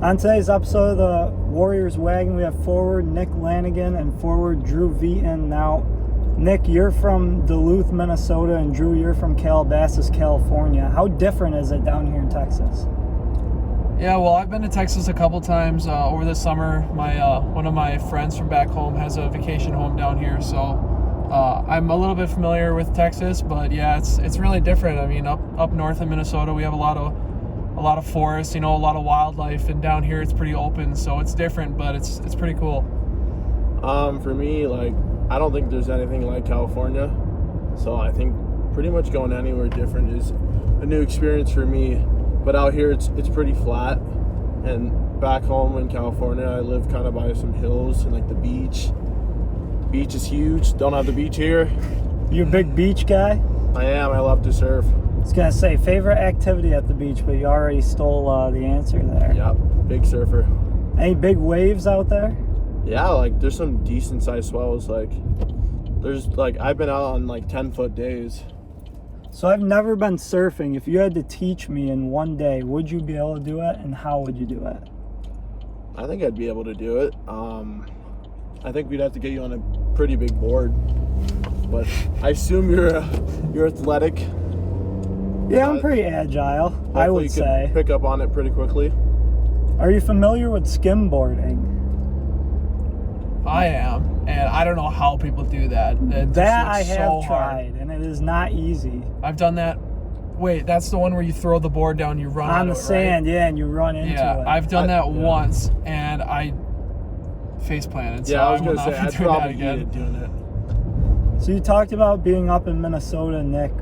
On today's episode of the Warriors Wagon, we have forward Nick Lanigan and forward Drew Veaton. Now, Nick, you're from Duluth, Minnesota, and Drew, you're from Calabasas, California. How different is it down here in Texas? Yeah, well, I've been to Texas a couple times over the summer. One of my friends from back home has a vacation home down here, so I'm a little bit familiar with Texas. But yeah, it's really different. I mean, up north in Minnesota, we have a lot of forests, a lot of wildlife, and down here it's pretty open, so it's different, but it's pretty cool. For me, I don't think there's anything like California, so I think pretty much going anywhere different is a new experience for me. But out here it's pretty flat, and back home in California I live kind of by some hills and the beach. The beach is huge. Don't have the beach here. You a big beach guy? I am. I love to surf. I was gonna say favorite activity at the beach, but you already stole the answer there. Yep, big surfer. Any big waves out there? Yeah, there's some decent sized swells. There's I've been out on 10-foot days. So I've never been surfing. If you had to teach me in one day, would you be able to do it, and how would you do it? I think I'd be able to do it. I think we'd have to get you on a pretty big board, but I assume you're athletic. Yeah, I'm pretty agile, I would you say. Could pick up on it pretty quickly. Are you familiar with skimboarding? I am, and I don't know how people do that. That I have tried, and it is not easy. I've done that. Wait, that's the one where you throw the board down, you run on the sand, right? Yeah, and you run into it. Yeah, I've done that once, and I face planted. So I was going to say, I'd probably hated doing it. So you talked about being up in Minnesota, Nick.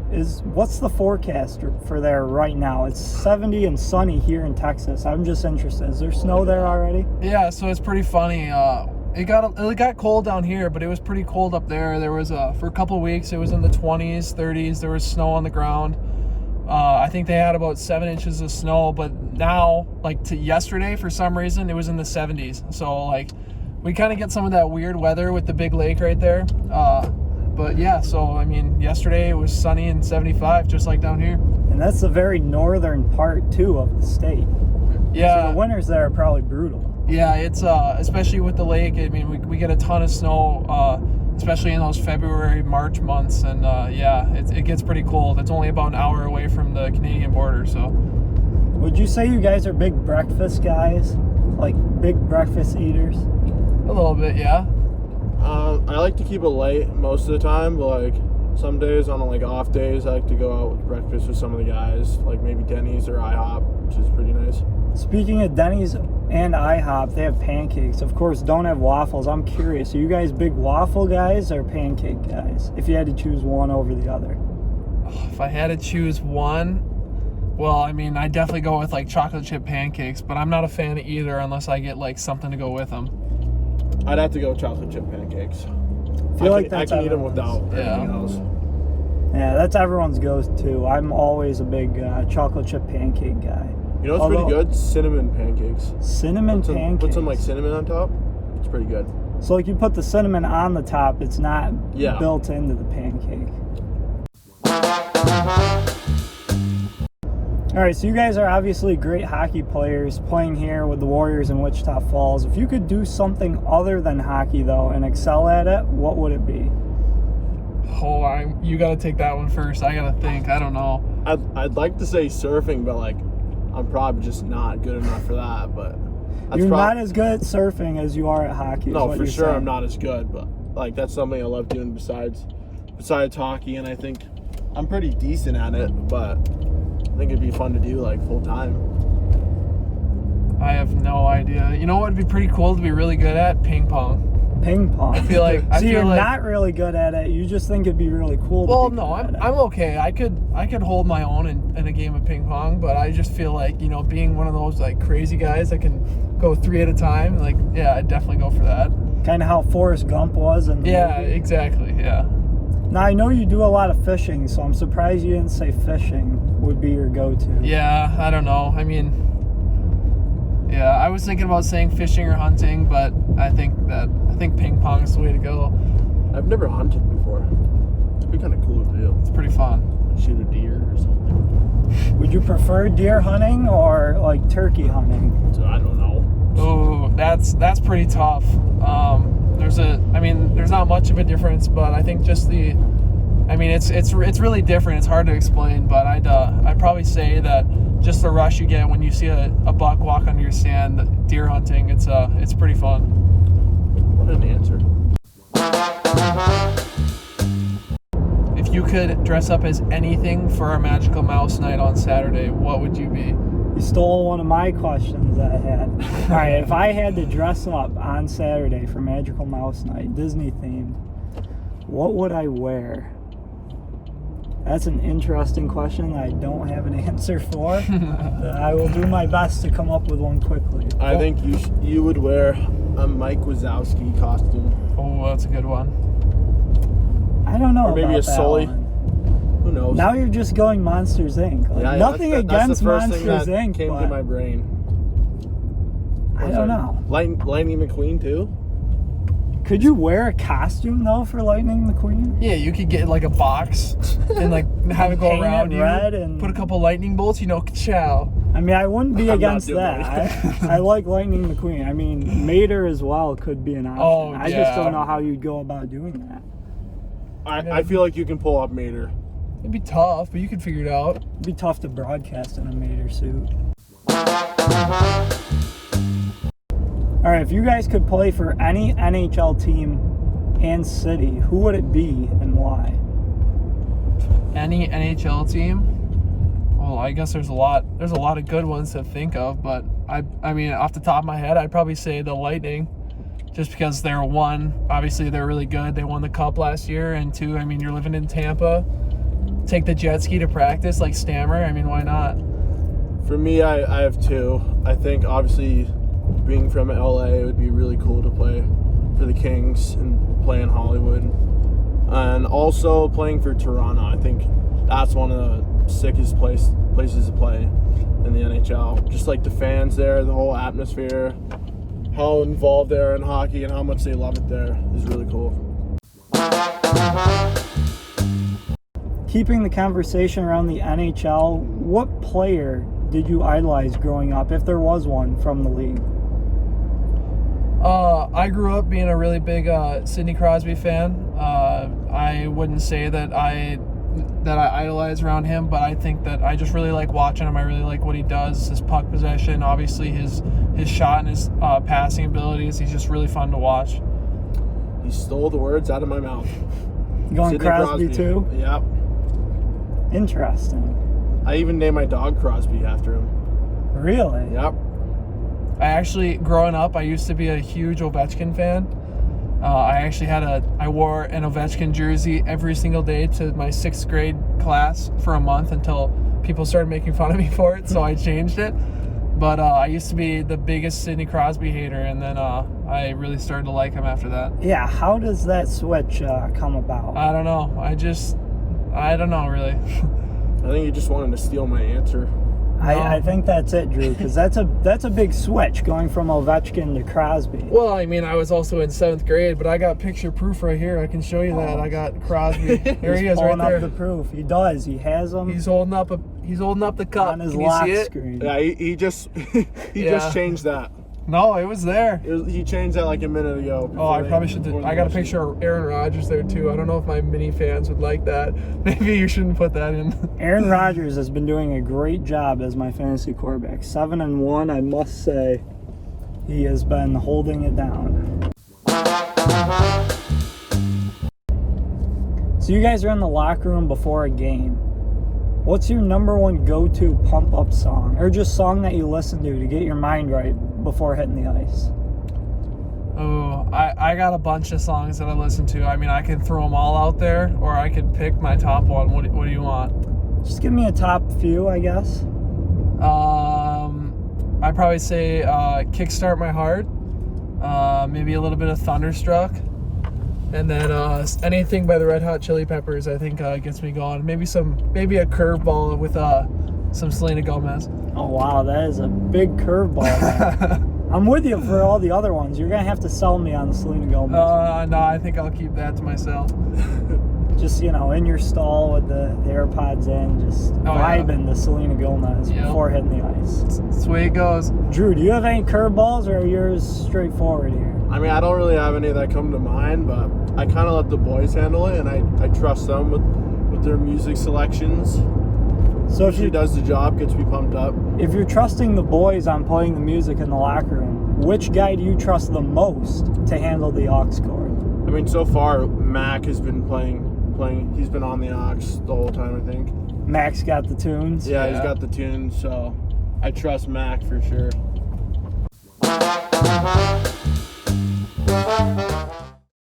What's the forecast for there right now? It's 70 and sunny here in Texas. I'm just interested. Is there snow there already? Yeah, so it's pretty funny. It got cold down here, but it was pretty cold up there. There was for a couple of weeks, it was in the 20s, 30s. There was snow on the ground. I think they had about 7 inches of snow, but now, to yesterday, for some reason, it was in the 70s. So we kind of get some of that weird weather with the big lake right there. But yeah, so I mean, yesterday it was sunny and 75, just like down here. And that's the very northern part too of the state. Yeah. So the winters there are probably brutal. Yeah, it's especially with the lake. I mean, we get a ton of snow, especially in those February, March months, and yeah, it gets pretty cold. It's only about an hour away from the Canadian border, so. Would you say you guys are big breakfast guys? Big breakfast eaters? A little bit, yeah. I like to keep it light most of the time, but some days on off days I like to go out with breakfast with some of the guys, maybe Denny's or IHOP, which is pretty nice. Speaking of Denny's and IHOP, they have pancakes. Of course, don't have waffles. I'm curious, are you guys big waffle guys or pancake guys? If you had to choose one over the other. If I had to choose one, well, I mean, I definitely go with chocolate chip pancakes, but I'm not a fan of either unless I get something to go with them. I'd have to go chocolate chip pancakes. I can eat them without anything else. Yeah, that's everyone's go-to. I'm always a big chocolate chip pancake guy. You know what's pretty good? Cinnamon pancakes. Cinnamon pancakes? Put some cinnamon on top. It's pretty good. So you put the cinnamon on the top, it's not built into the pancake. All right, so you guys are obviously great hockey players playing here with the Warriors in Wichita Falls. If you could do something other than hockey, though, and excel at it, what would it be? Oh, you got to take that one first. I got to think. I don't know. I'd like to say surfing, but I'm probably just not good enough for that. But you're not as good at surfing as you are at hockey. No, for sure I'm not as good, but that's something I love doing besides hockey, and I think I'm pretty decent at it, but I think it'd be fun to do full time. I have no idea. You know what would be pretty cool to be really good at? Ping pong. Ping pong. I feel like you're not really good at it. You just think it'd be really cool. Well, no, I'm okay. I could hold my own in a game of ping pong, but I just feel being one of those crazy guys that can go 3 at a time. Yeah, I'd definitely go for that. Kind of how Forrest Gump was in the movie. Exactly. Yeah. Now, I know you do a lot of fishing, so I'm surprised you didn't say fishing would be your go-to. Yeah, I don't know. I mean, yeah, I was thinking about saying fishing or hunting, but I think ping pong is the way to go. I've never hunted before. It'd be kind of cool to do. It's pretty fun. Shoot a deer or something. Would you prefer deer hunting or like turkey hunting? So I don't know. Oh, that's pretty tough. There's not much of a difference, but I think just it's really different. It's hard to explain, but I'd probably say that just the rush you get when you see a buck walk under your stand, deer hunting, it's pretty fun. What an answer. If you could dress up as anything for our Magical Mouse night on Saturday, what would you be? You stole one of my questions that I had. All right, if I had to dress up on Saturday for Magical Mouse Night, Disney themed, what would I wear? That's an interesting question that I don't have an answer for. I will do my best to come up with one quickly. I think you would wear a Mike Wazowski costume. Oh, that's a good one. I don't know. Or maybe about a that Sully. one. Who knows? Now you're just going Monsters Inc. Like, Yeah, nothing that's against the first Monsters thing that Inc. came but to my brain. I don't know. Lightning McQueen too? Could you wear a costume though for Lightning McQueen? Yeah, you could get like a box and like have it go Paint it around you. red and- Put a couple lightning bolts, ciao. I mean, I wouldn't be I'm not against doing that. I like Lightning McQueen. I mean, Mater as well could be an option. Oh, I just yeah. don't know how you'd go about doing that. I feel like you can pull off Mater. It'd be tough, but you could figure it out. It'd be tough to broadcast in a Mater suit. All right, if you guys could play for any NHL team and city, who would it be and why? Any NHL team? Well, I guess there's a lot of good ones to think of, but I mean, off the top of my head, I'd probably say the Lightning, just because they're one, obviously they're really good. They won the Cup last year, and two, I mean, you're living in Tampa. Take the jet ski to practice like Stammer. I mean, why not? For me, I have two. I think obviously being from LA, it would be really cool to play for the Kings and play in Hollywood. And also playing for Toronto. I think that's one of the sickest places to play in the NHL. Just like the fans there, the whole atmosphere, how involved they are in hockey and how much they love it there is really cool. Keeping the conversation around the NHL, what player did you idolize growing up, if there was one from the league? I grew up being a really big Sidney Crosby fan. I wouldn't say that I idolize around him, but I think that I just really like watching him. I really like what he does, his puck possession, obviously his shot and his passing abilities. He's just really fun to watch. He stole the words out of my mouth. You going Sidney Crosby too? Yep. Interesting. I even named my dog Crosby after him. Really? Yep. I actually, growing up, I used to be a huge Ovechkin fan. I wore an Ovechkin jersey every single day to my 6th grade class for a month until people started making fun of me for it, so I changed it. But I used to be the biggest Sidney Crosby hater, and then I really started to like him after that. Yeah, how does that switch come about? I don't know. I don't know, really. I think you just wanted to steal my answer. I think that's it, Drew, because that's a big switch going from Ovechkin to Crosby. Well, I mean, I was also in 7th grade, but I got picture proof right here. I can show you that. I got Crosby. There he is, right Pulling there. up the proof. He does. He has them. He's holding up the cup. on his Can you lock see it? screen. Yeah, he just just changed that. No, it was there. He changed that like a minute ago. Oh, I probably should. I got a picture of Aaron Rodgers there too. I don't know if my mini fans would like that. Maybe you shouldn't put that in. Aaron Rodgers has been doing a great job as my fantasy quarterback. 7-1, I must say. He has been holding it down. So you guys are in the locker room before a game. What's your number one go-to pump-up song? Or just song that you listen to get your mind right before hitting the ice? Oh, I got a bunch of songs that I listen to. I mean, I can throw them all out there, or I could pick my top one. What do you want? Just give me a top few, I guess. I'd probably say Kickstart My Heart, maybe a little bit of Thunderstruck, and then anything by the Red Hot Chili Peppers, I think gets me going. Maybe a curveball with some Selena Gomez. Oh, wow, that is a big curveball. I'm with you for all the other ones. You're going to have to sell me on the Selena Gomez. No, I think I'll keep that to myself. just, you know, in your stall with the AirPods in, just vibing to Selena Gomez before hitting the ice. That's the way it goes. Drew, do you have any curveballs, or are yours straightforward here? I mean, I don't really have any that come to mind, but I kind of let the boys handle it, and I trust them with their music selections. So if she does the job, gets me pumped up. If you're trusting the boys on playing the music in the locker room, which guy do you trust the most to handle the aux cord? I mean, so far, Mac has been playing. He's been on the aux the whole time, I think. Mac's got the tunes? Yeah, he's got the tunes, so I trust Mac for sure.